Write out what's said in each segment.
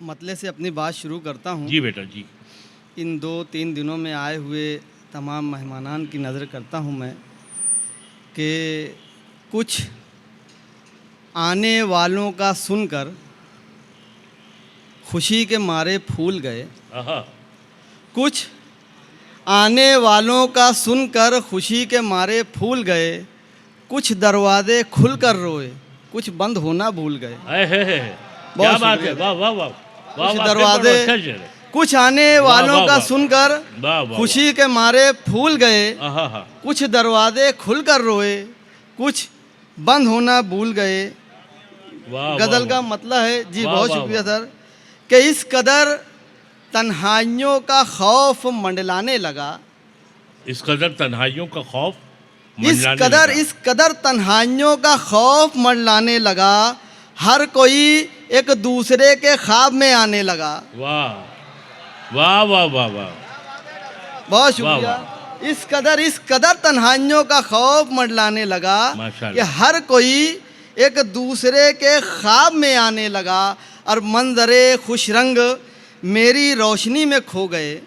मतले से अपनी बात शुरू करता हूँ। जी बेटा जी। इन 2-3 दिनों में आए हुए तमाम मेहमानान की नज़र करता हूँ मैं कि कुछ आने वालों का सुनकर खुशी के मारे फूल गए, आहा। कुछ आने वालों का सुनकर खुशी के मारे फूल गए, कुछ दरवाजे खुलकर रोए, कुछ बंद होना भूल गए। है। क्या बहुत बात है, शुक्रिया। वाह वाह वाह वाह कुछ वाह, दरवाजे अच्छा शेर है। कुछ आने वाह, वालों वाह, का वाह। सुनकर वाह वाह खुशी के मारे फूल गए, आहा। कुछ दरवाजे खुलकर रोए, कुछ बंद होना भूल गए। वाह गज़ल वाह का वाह। मतलब है जी, वाह, बहुत वाह, शुक्रिया वाह। सर, कि इस कदर तन्हाइयों का खौफ मंडलाने लगा, इस कदर तन्हाइयों का खौफ इस मंडलाने लगा। कदर तन्हाइयों का खौफ मंडलाने लगा, हर कोई एक दूसरे के ख्वाब में आने लगा। वाह वाह वाह वाह वाह। बहुत वाह, शुक्रिया। इस कदर तन्हाइयों का खौफ मंडलाने लगा कि माशाल्लाह। हर कोई एक दूसरे के ख्वाब में आने लगा और मंजरे खुश रंग मेरी रोशनी में खो गए,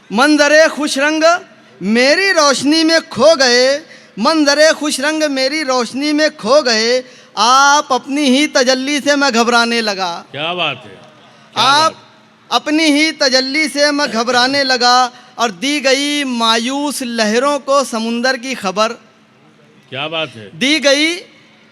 मंजरे खुश रंग मेरी रोशनी में खो गए, मंजरे खुश रंग मेरी रोशनी में खो गए। आप अपनी ही तजल्ली से मैं घबराने लगा, क्या बात है, क्या आप बात। अपनी ही तजल्ली से मैं घबराने लगा और दी गई मायूस लहरों को समुंदर की खबर, क्या बात है।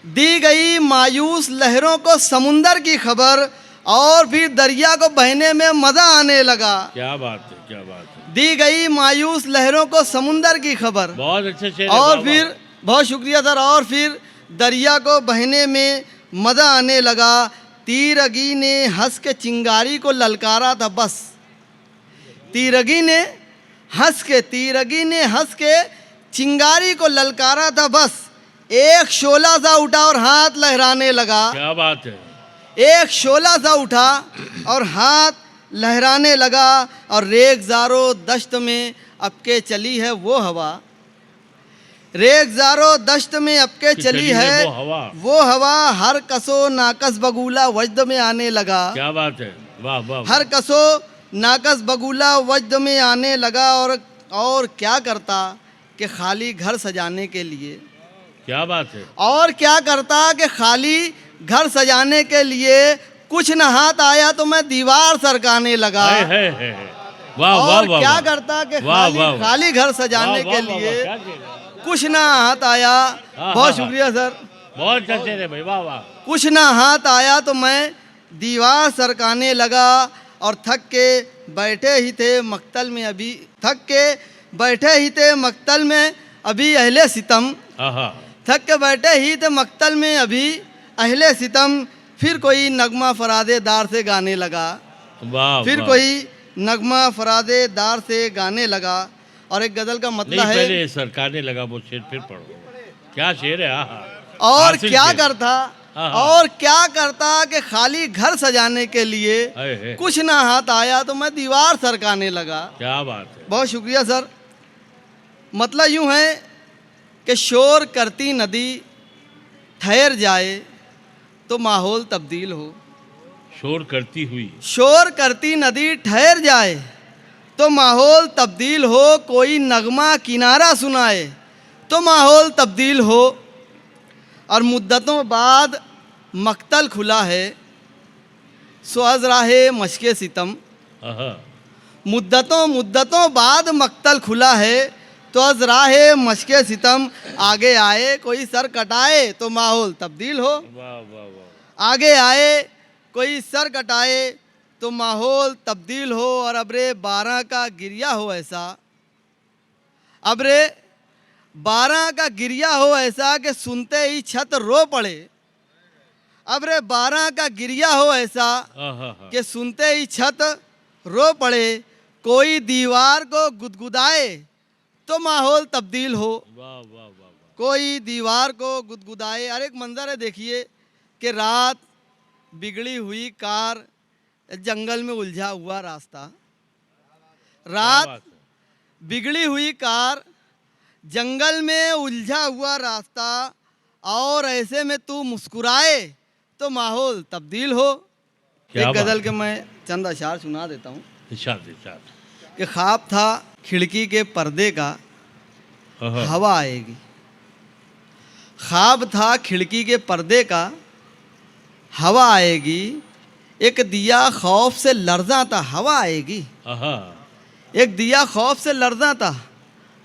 दी गई मायूस लहरों को समुंदर की खबर और फिर दरिया को बहने में मज़ा आने लगा। क्या बात है, क्या बात है। दी गई मायूस लहरों को समुंदर की खबर, बहुत अच्छे शेर है, और वाह, फिर वाह। बहुत शुक्रिया सर, और फिर दरिया को बहने में मज़ा आने लगा। तीरगी ने हंस के चिंगारी को ललकारा था बस, तीरगी ने हंस के चिंगारी को ललकारा था बस, एक शोला सा उठा और हाथ लहराने लगा। क्या बात है। एक शोला सा उठा और हाथ लहराने लगा और रेगजारो दश्त में अब के चली है वो हवा, रेगजारो दश्त में अब के चली है वो हवा, हर कसो नाकस बगूला वजद में आने लगा। क्या बात है, वाह वाह। हर कसो नाकस बगूला वजद में आने लगा, और क्या करता कि खाली घर सजाने के लिए, क्या बात है। और क्या करता कि खाली घर सजाने के लिए कुछ न हाथ आया तो मैं दीवार सरकाने लगा। है। वाह वाह और वाह। क्या करता कि खाली घर सजाने के लिए कुछ ना हाथ आया। बहुत शुक्रिया सर, बहुत अच्छे है भाई, वाह वाह। कुछ ना हाथ आया तो मैं दीवार सरकाने लगा और थक के बैठे ही थे मक्तल में अभी अहले सितम, थक के बैठे ही थे मक्तल में अभी अहले सितम, फिर कोई नगमा फरादेदार से गाने लगा, फिर कोई नगमा फरादेदार से गाने लगा। और एक गज़ल का मतलब है, पहले सरकाने लगा वो शेर फिर पढ़ो, क्या शेर है। और क्या करता कि खाली घर सजाने के लिए कुछ ना हाथ आया तो मैं दीवार सरकाने लगा। क्या बात है। बहुत शुक्रिया सर। मतलब यूँ है कि शोर करती नदी ठहर जाए तो माहौल तब्दील हो, शोर करती नदी ठहर जाए तो माहौल तब्दील हो, कोई नगमा किनारा सुनाए तो माहौल तब्दील हो। और मुद्दतों बाद मक्तल खुला है सो अज़राहे मशके सितम, मुद्दतों बाद मक्तल खुला है तो अज़राहे मशके सितम, आगे आए कोई सर कटाए तो माहौल तब्दील हो, आगे आए कोई सर कटाए तो माहौल तब्दील हो। और अब्रे 12 का गिरिया हो ऐसा, अब्रे 12 का गिरिया हो ऐसा कि सुनते ही छत रो पड़े, अब्रे 12 का गिरिया हो ऐसा कि सुनते ही छत रो पड़े, कोई दीवार को गुदगुदाए तो माहौल तब्दील हो, कोई दीवार को गुदगुदाए। और एक मंजर है देखिए कि रात बिगड़ी हुई कार जंगल में उलझा हुआ रास्ता, रात बिगड़ी हुई कार जंगल में उलझा हुआ रास्ता, और ऐसे में तू मुस्कुराए तो माहौल तब्दील हो। क्या एक बात गज़ल के मैं चंद अशार सुना देता हूँ इरशाद इरशाद कि ख्वाब था खिड़की के पर्दे का हाँ, हवा आएगी। ख्वाब था खिड़की के पर्दे का हवा आएगी। एक दिया खौफ से लर्जा था हवा आएगी। हाँ, एक दिया खौफ से लर्जा था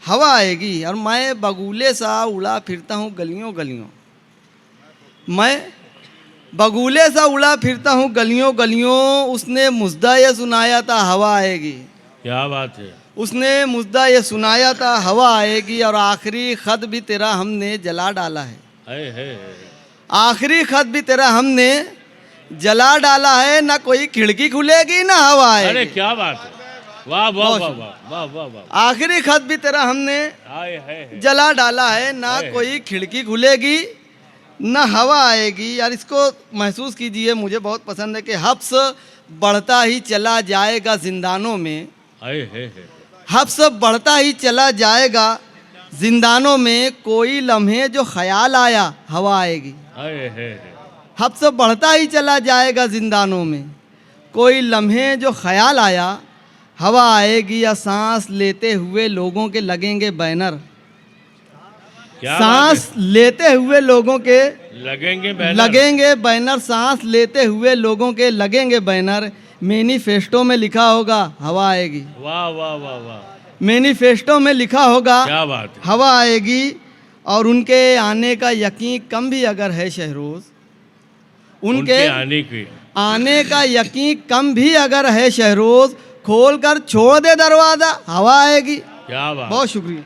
हवा आएगी। और मैं बगुले सा उड़ा फिरता हूँ गलियों गलियों। मैं बगुले सा उड़ा फिरता हूँ गलियों गलियों। उसने मुझदा ये सुनाया था हवा आएगी। क्या बात है। उसने मुझदा ये सुनाया था हवा आएगी। और आखिरी ख़त भी तेरा हमने जला डाला है। है आखिरी ख़त भी तेरा हमने जला डाला है। ना कोई खिड़की खुलेगी ना हवा अरे आएगी। क्या बात है। वाह वाह बहुत वाह वाह वाह वाह वाह। आखिरी ख़त भी तेरा हमने आए है जला डाला है। ना है। कोई खिड़की खुलेगी ना हवा आएगी। यार इसको महसूस कीजिए, मुझे बहुत पसंद है कि हब्स बढ़ता ही चला जाएगा जिंदानों में। है हब्स बढ़ता ही चला जाएगा जिंदानों में। कोई लम्हे जो ख्याल आया हवा आएगी। है हब्स बढ़ता ही चला जाएगा जिंदानों में। कोई लम्हे जो ख्याल आया हवा आएगी। या सांस लेते हुए लोगों के लगेंगे बैनर। क्या सांस लेते हुए लोगों के लगेंगे बैनर। सांस लेते हुए लोगों के लगेंगे बैनर। मैनिफेस्टो में लिखा होगा हवा आएगी। वाह वाह वाह वाह। मैनिफेस्टो में लिखा होगा क्या बात है। हवा आएगी। और उनके आने का यकीन कम भी अगर है शहरोज, उनके आने का यकीन कम भी अगर है शहरोज, खोल कर छोड़ दे दरवाज़ा हवा आएगी। क्या बात। बहुत शुक्रिया।